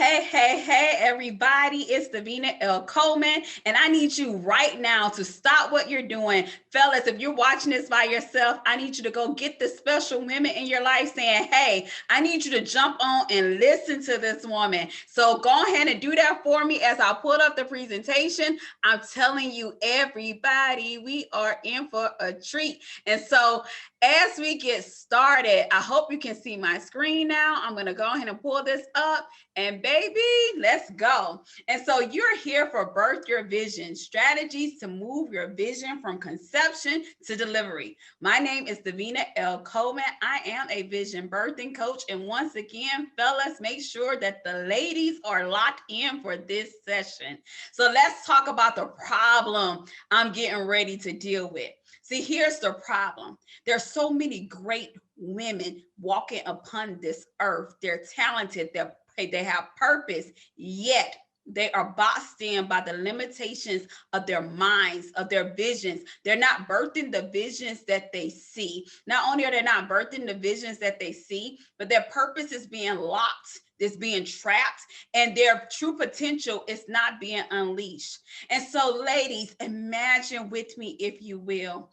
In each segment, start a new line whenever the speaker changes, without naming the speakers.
Hey, everybody, it's Davina L Coleman, and I need you right now to stop what you're doing. Fellas, if you're watching this by yourself, I need you to go get the special women in your life saying, hey, I need you to jump on and listen to this woman. So go ahead and do that for me as I put up the presentation. I'm telling you, everybody, we are in for a treat. And so as we get started, I hope you can see my screen now. I'm going to go ahead and pull this up. And baby, let's go. And so you're here for Birth Your Vision, strategies to move your vision from conception to delivery. My name is Davina L Coleman. I am a vision birthing coach. And once again, fellas, make sure that the ladies are locked in for this session. So let's talk about the problem I'm getting ready to deal with. See, here's the problem. There's so many great women walking upon this earth. They're talented, they have purpose, yet they are boxed in by the limitations of their minds, of their visions. They're not birthing the visions that they see. Not only are they not birthing the visions that they see, but their purpose is being locked, is being trapped, and their true potential is not being unleashed. And so, ladies, imagine with me, if you will.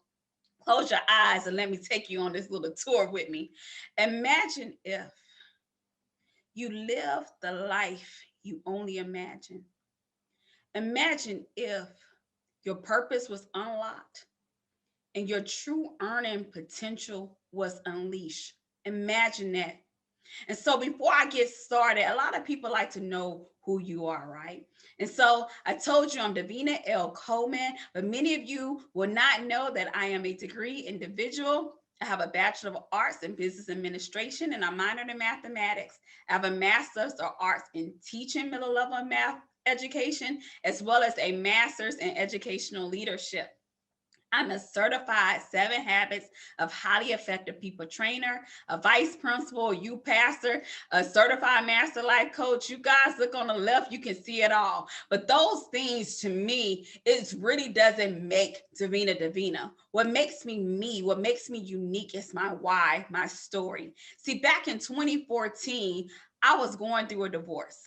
Close your eyes and let me take you on this little tour with me. Imagine if you live the life you only imagine. Imagine if your purpose was unlocked and your true earning potential was unleashed. Imagine that. And so before I get started, a lot of people like to know who you are, right? And so I told you I'm Davina L Coleman, but many of you will not know that I am a degree individual. I have a Bachelor of Arts in Business Administration, and I minored in mathematics. I have a Master's of Arts in Teaching Middle Level Math Education, as well as a Master's in Educational Leadership. I'm a certified 7 Habits of Highly Effective People trainer, a vice principal, youth pastor, a certified master life coach. You guys look on the left, you can see it all. But those things to me, it really doesn't make Davina Davina. What makes me me, what makes me unique is my why, my story. See, back in 2014, I was going through a divorce.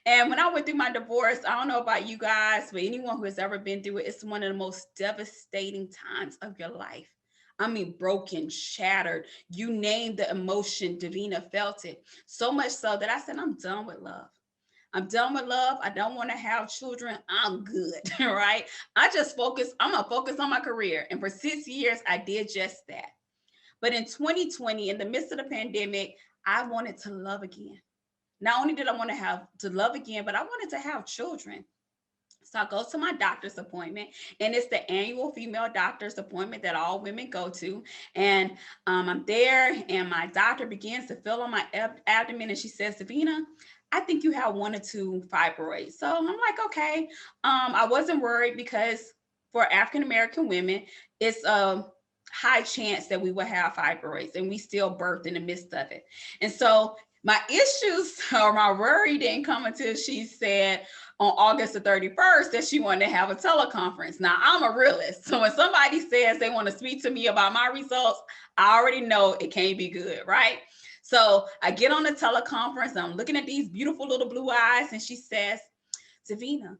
And when I went through my divorce, I don't know about you guys, but anyone who has ever been through it, it's one of the most devastating times of your life. I mean, broken, shattered, you name the emotion, Davina felt it. So much so that I said, I'm done with love. I'm done with love. I don't want to have children. I'm good, right? I'm going to focus on my career. And for 6 years, I did just that. But in 2020, in the midst of the pandemic, I wanted to love again. Not only did I want to love again, but I wanted to have children. So I go to my doctor's appointment, and it's the annual female doctor's appointment that all women go to. And I'm there, and my doctor begins to feel on my abdomen, and she says, Davina, I think you have 1 or 2 fibroids. So I'm like, okay. I wasn't worried because for African-American women, it's a high chance that we will have fibroids, and we still birth in the midst of it. And so my issues or my worry didn't come until she said on August the 31st that she wanted to have a teleconference. Now, I'm a realist. So when somebody says they want to speak to me about my results, I already know it can't be good, right? So I get on the teleconference, I'm looking at these beautiful little blue eyes, and she says, Davina,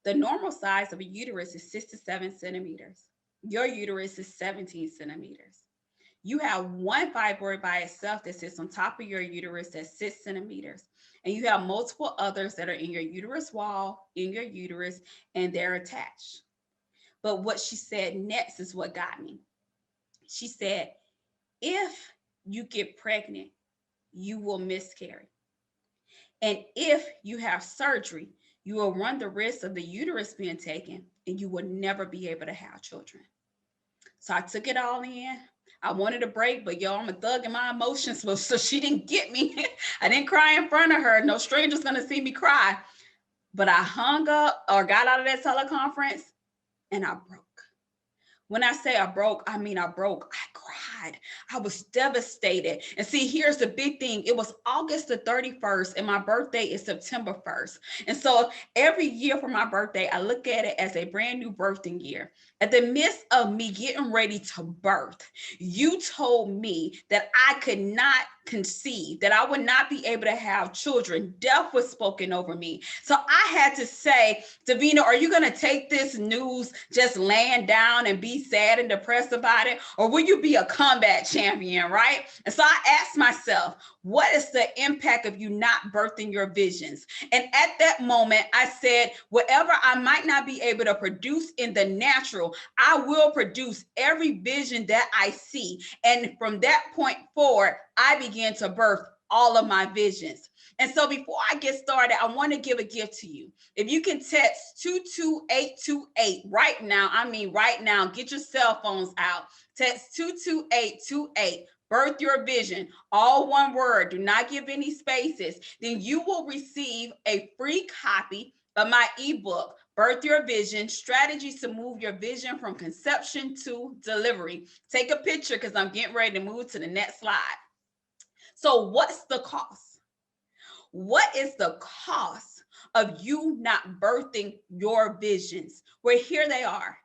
the normal size of a uterus is 6 to 7 centimeters. Your uterus is 17 centimeters. You have 1 fibroid by itself that sits on top of your uterus that's 6 centimeters. And you have multiple others that are in your uterus wall, in your uterus, and they're attached. But what she said next is what got me. She said, if you get pregnant, you will miscarry. And if you have surgery, you will run the risk of the uterus being taken, and you will never be able to have children. So I took it all in. I wanted a break, but yo, I'm a thug in my emotions, so she didn't get me. I didn't cry in front of her. No stranger's gonna see me cry. But I hung up or got out of that teleconference, and I broke. When I say I broke, I mean I broke. I cried. I was devastated. And see, here's the big thing. It was August the 31st, and my birthday is September 1st. And so every year for my birthday, I look at it as a brand new birthing year. At the midst of me getting ready to birth, you told me that I could not conceive, that I would not be able to have children. Death was spoken over me. So I had to say, Davina, are you going to take this news just laying down and be sad and depressed about it? Or will you be a combat champion, right? And so I asked myself, what is the impact of you not birthing your visions? And at that moment, I said, whatever I might not be able to produce in the natural, I will produce every vision that I see. And from that point forward, I began to birth all of my visions. And so before I get started, I want to give a gift to you. If you can text 22828 right now, I mean right now, get your cell phones out. Text 22828. Birth your vision, all one word, do not give any spaces. Then you will receive a free copy of my ebook, Birth Your Vision, Strategies to Move Your Vision from Conception to Delivery. Take a picture because I'm getting ready to move to the next slide. So what's the cost? What is the cost of you not birthing your visions? Well, here they are.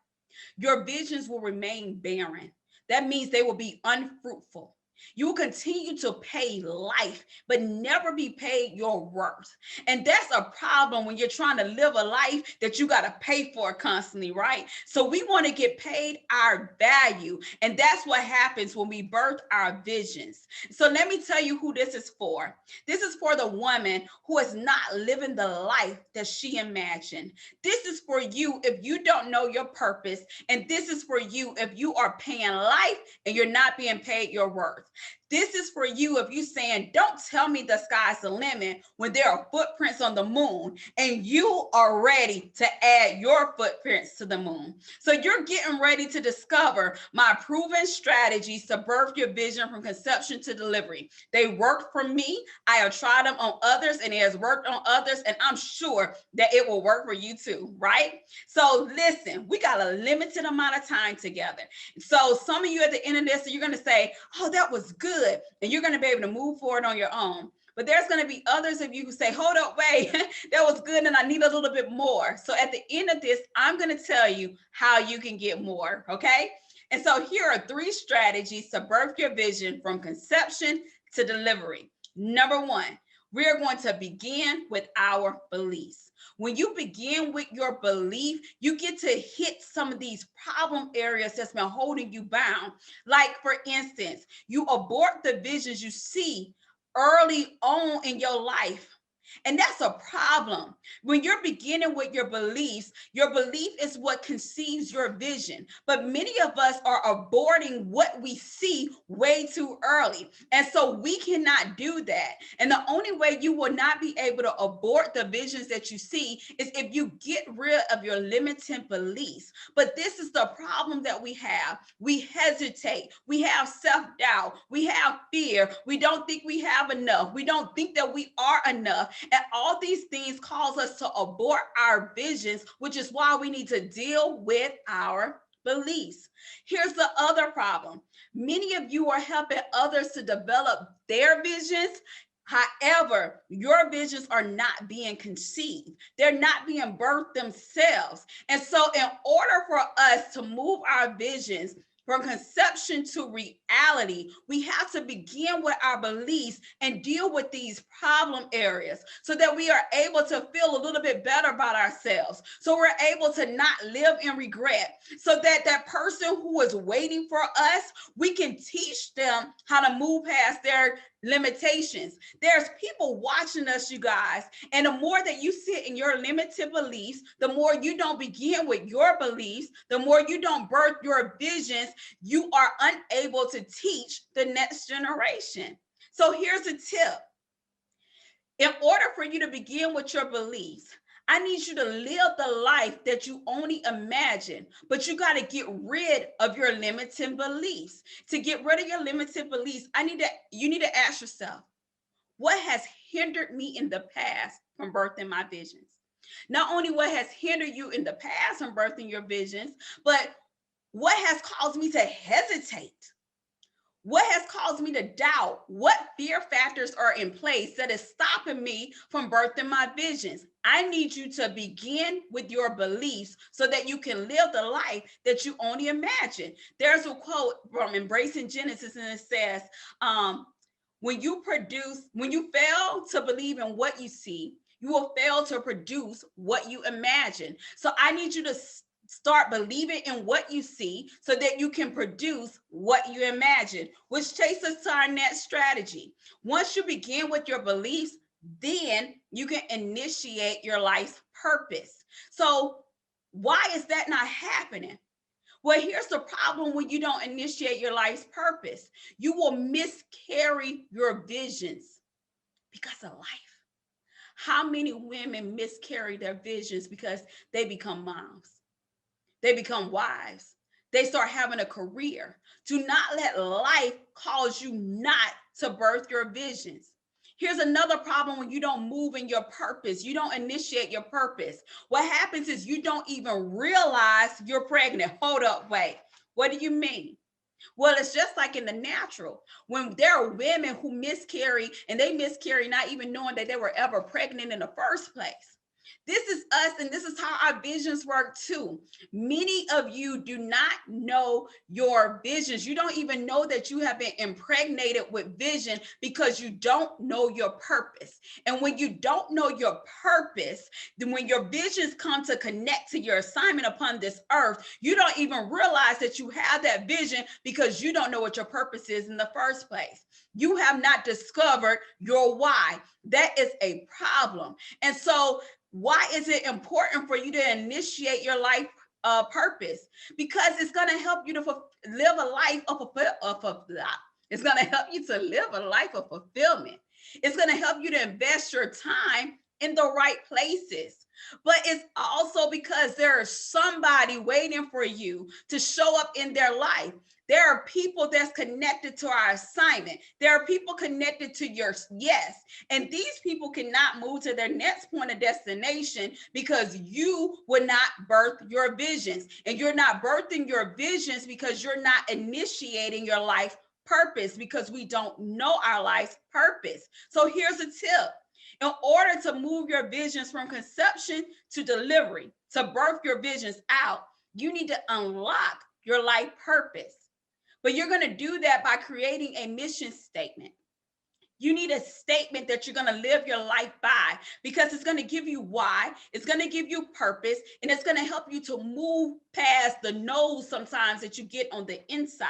Your visions will remain barren. That means they will be unfruitful. You will continue to pay life, but never be paid your worth. And that's a problem when you're trying to live a life that you got to pay for constantly, right? So we want to get paid our value. And that's what happens when we birth our visions. So let me tell you who this is for. This is for the woman who is not living the life that she imagined. This is for you if you don't know your purpose. And this is for you if you are paying life and you're not being paid your worth. This is for you if you're saying, don't tell me the sky's the limit when there are footprints on the moon and you are ready to add your footprints to the moon. So you're getting ready to discover my proven strategies to birth your vision from conception to delivery. They worked for me. I have tried them on others and it has worked on others. And I'm sure that it will work for you too, right? So listen, we got a limited amount of time together. So some of you at the end of this, you're going to say, oh, that was good. And you're going to be able to move forward on your own. But there's going to be others of you who say, hold up, wait, that was good and I need a little bit more. So at the end of this, I'm going to tell you how you can get more, okay? And so here are 3 strategies to birth your vision from conception to delivery. Number 1, we're going to begin with our beliefs. When you begin with your belief, you get to hit some of these problem areas that's been holding you bound. Like, for instance, you abort the visions you see early on in your life. And that's a problem. When you're beginning with your belief is what conceives your vision. But many of us are aborting what we see way too early. And so we cannot do that. And the only way you will not be able to abort the visions that you see is if you get rid of your limiting beliefs. But this is the problem that we have. We hesitate. We have self-doubt. We have fear. We don't think we have enough. We don't think that we are enough. And all these things cause us to abort our visions, which is why we need to deal with our beliefs. Here's the other problem. Many of you are helping others to develop their visions. However, your visions are not being conceived. They're not being birthed themselves. And so in order for us to move our visions from conception to reality, we have to begin with our beliefs and deal with these problem areas so that we are able to feel a little bit better about ourselves. So we're able to not live in regret, so that that person who is waiting for us, we can teach them how to move past their limitations. There's people watching us, you guys, and the more that you sit in your limited beliefs, the more you don't begin with your beliefs, the more you don't birth your visions, you are unable to teach the next generation. So here's a tip. In order for you to begin with your beliefs, I need you to live the life that you only imagine, but you got to get rid of your limiting beliefs. To get rid of your limiting beliefs, you need to ask yourself, what has hindered me in the past from birthing my visions? Not only what has hindered you in the past from birthing your visions, but what has caused me to hesitate? What has caused me to doubt? What fear factors are in place that is stopping me from birthing my visions? I need you to begin with your beliefs so that you can live the life that you only imagine. There's a quote from Embracing Genesis, and it says, When you fail to believe in what you see, you will fail to produce what you imagine. So I need you to start believing in what you see so that you can produce what you imagine, which takes us to our next strategy. Once you begin with your beliefs, then you can initiate your life's purpose. So why is that not happening? Well, here's the problem when you don't initiate your life's purpose. You will miscarry your visions because of life. How many women miscarry their visions because they become moms? They become wives. They start having a career. Do not let life cause you not to birth your visions. Here's another problem when you don't move in your purpose. You don't initiate your purpose. What happens is you don't even realize you're pregnant. Hold up, wait. What do you mean? Well, it's just like in the natural. When there are women who miscarry, and they miscarry not even knowing that they were ever pregnant in the first place. This is us, and this is how our visions work too. Many of you do not know your visions. You don't even know that you have been impregnated with vision because you don't know your purpose. And when you don't know your purpose, then when your visions come to connect to your assignment upon this earth, you don't even realize that you have that vision because you don't know what your purpose is in the first place. You have not discovered your why. That is a problem. And so why is it important for you to initiate your life purpose? Because it's going to help you to live a life it's going to help you to live a life of fulfillment. It's going to help you to invest your time in the right places. But it's also because there is somebody waiting for you to show up in their life. There are people that's connected to our assignment. There are people connected to your yes. And these people cannot move to their next point of destination because you would not birth your visions. And you're not birthing your visions because you're not initiating your life purpose, because we don't know our life's purpose. So here's a tip. In order to move your visions from conception to delivery, to birth your visions out, you need to unlock your life purpose. But you're going to do that by creating a mission statement. You need a statement that you're going to live your life by, because it's going to give you why, it's going to give you purpose, and it's going to help you to move past the no's sometimes that you get on the inside.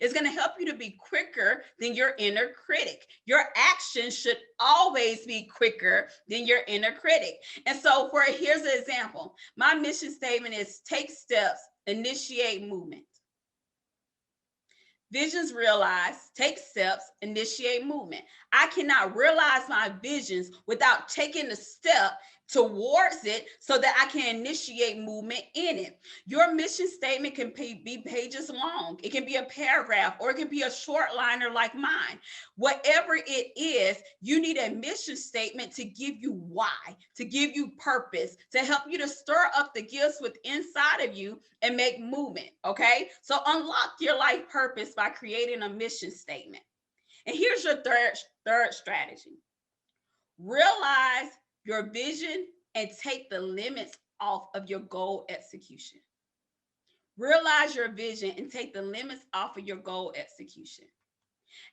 It's going to help you to be quicker than your inner critic. Your actions should always be quicker than your inner critic. And so here's an example. My mission statement is take steps, initiate movement. Visions realize, take steps, initiate movement. I cannot realize my visions without taking the step towards it so that I can initiate movement in it. Your mission statement can be pages long. It can be a paragraph, or it can be a short liner like mine. Whatever it is, you need a mission statement to give you why, to give you purpose, to help you to stir up the gifts within inside of you and make movement, okay? So unlock your life purpose by creating a mission statement. And here's your third strategy. Realize your vision and take the limits off of your goal execution. Realize your vision and take the limits off of your goal execution.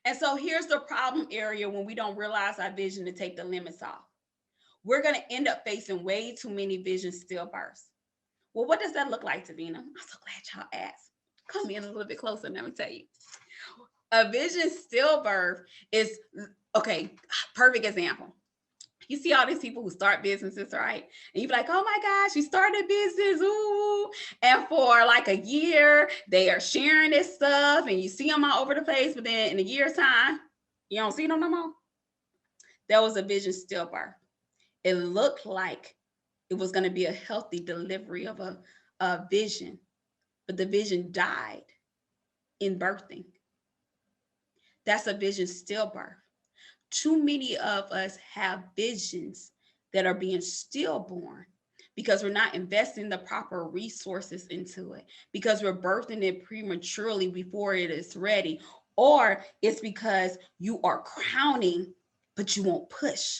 And so here's the problem area when we don't realize our vision to take the limits off. We're going to end up facing way too many visions stillbirths. Well, what does that look like, Davina? I'm so glad y'all asked. Come in a little bit closer, let me tell you. A vision stillbirth is, okay, perfect example. You see all these people who start businesses, right? And you're like, oh my gosh, you started a business, ooh. And for like a year, they are sharing this stuff and you see them all over the place, but then in a year's time, you don't see them no more. That was a vision stillbirth. It looked like it was going to be a healthy delivery of a vision, but the vision died in birthing. That's a vision stillbirth. Too many of us have visions that are being stillborn because we're not investing the proper resources into it, because we're birthing it prematurely before it is ready, or it's because you are crowning, but you won't push.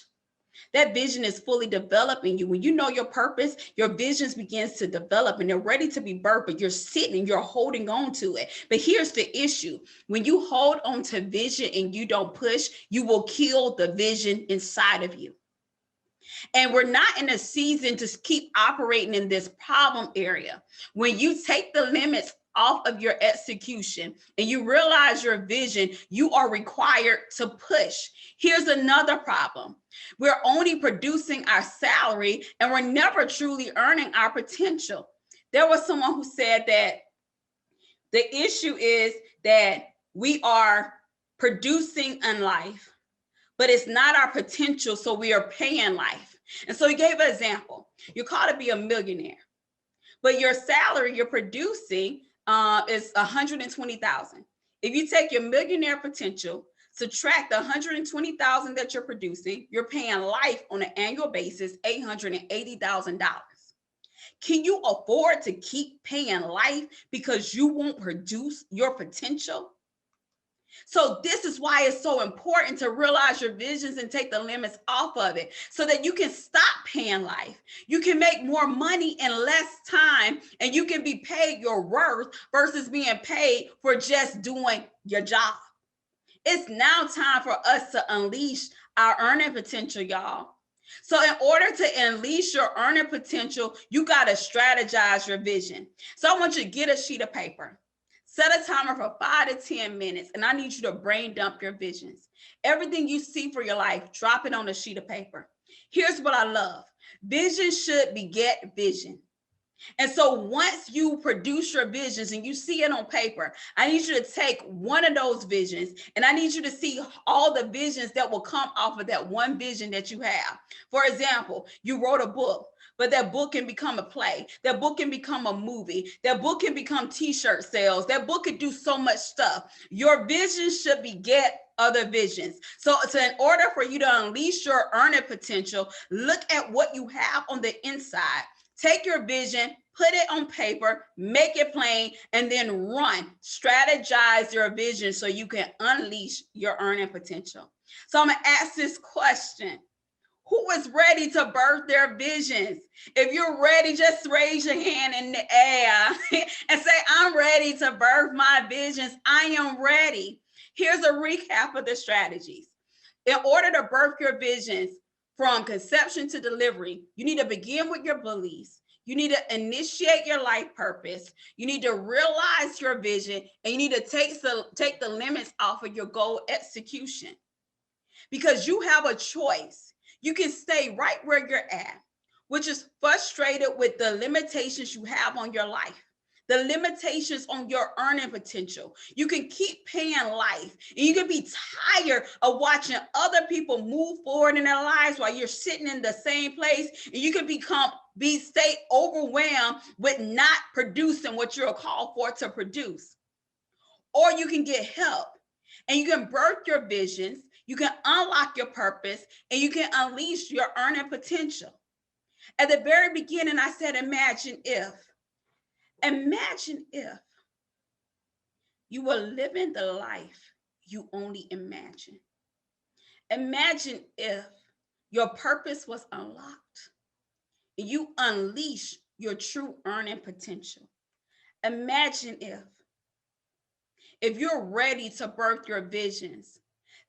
That vision is fully developing you. When you know your purpose, your visions begins to develop and they're ready to be birthed, but you're sitting, you're holding on to it. But here's the issue. When you hold on to vision and you don't push, you will kill the vision inside of you. And we're not in a season to keep operating in this problem area. When you take the limits off of your execution and you realize your vision, you are required to push. Here's another problem. We're only producing our salary and we're never truly earning our potential. There was someone who said that the issue is that we are producing in life, but it's not our potential, so we are paying life. And so he gave an example. You're called to be a millionaire, but your salary you're producing is $120,000. If you take your millionaire potential, subtract the $120,000 that you're producing, you're paying life on an annual basis, $880,000. Can you afford to keep paying life because you won't produce your potential? So this is why it's so important to realize your visions and take the limits off of it so that you can stop paying life. You can make more money in less time and you can be paid your worth versus being paid for just doing your job. It's now time for us to unleash our earning potential, y'all. So in order to unleash your earning potential, you got to strategize your vision. So I want you to get a sheet of paper. Set a timer for 5 to 10 minutes, and I need you to brain dump your visions. Everything you see for your life, drop it on a sheet of paper. Here's what I love. Vision should beget vision. And so once you produce your visions and you see it on paper, I need you to take one of those visions and I need you to see all the visions that will come off of that one vision that you have. For example, you wrote a book, but that book can become a play. That book can become a movie. That book can become t-shirt sales. That book could do so much stuff. Your vision should beget other visions. So in order for you to unleash your earning potential, look at what you have on the inside. Take your vision, put it on paper, make it plain, and then run. Strategize your vision so you can unleash your earning potential. So I'm going to ask this question. Who is ready to birth their visions? If you're ready, just raise your hand in the air and say, I'm ready to birth my visions. I am ready. Here's a recap of the strategies. In order to birth your visions, from conception to delivery, you need to begin with your beliefs. You need to initiate your life purpose. You need to realize your vision, and you need to take the limits off of your goal execution. Because you have a choice. You can stay right where you're at, which is frustrated with the limitations you have on your life, the limitations on your earning potential. You can keep paying life and you can be tired of watching other people move forward in their lives while you're sitting in the same place, and you can stay overwhelmed with not producing what you're called for to produce. Or you can get help and you can birth your visions, you can unlock your purpose, and you can unleash your earning potential. At the very beginning, I said, imagine if you were living the life you only imagine. Imagine if your purpose was unlocked and you unleash your true earning potential. Imagine if you're ready to birth your visions,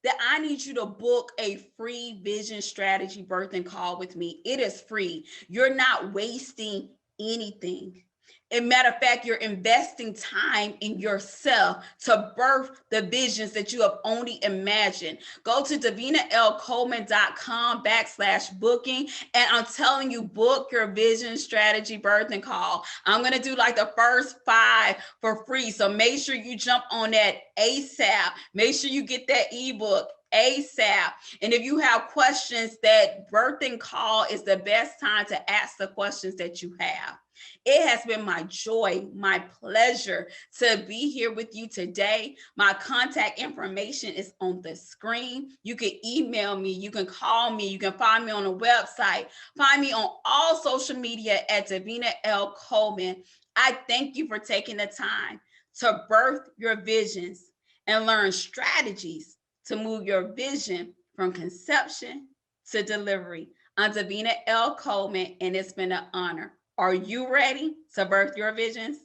that I need you to book a free vision strategy birthing call with me. It is free. You're not wasting anything. As a matter of fact, you're investing time in yourself to birth the visions that you have only imagined. Go to davinalcoleman.com/booking. And I'm telling you, book your vision strategy birthing call. I'm going to do like the first 5 for free. So make sure you jump on that ASAP. Make sure you get that ebook ASAP. And if you have questions, that birthing call is the best time to ask the questions that you have. It has been my joy, my pleasure to be here with you today. My contact information is on the screen. You can email me, you can call me, you can find me on the website. Find me on all social media at Davina L Coleman. I thank you for taking the time to birth your visions and learn strategies to move your vision from conception to delivery. I'm Davina L Coleman, and it's been an honor. Are you ready to birth your visions?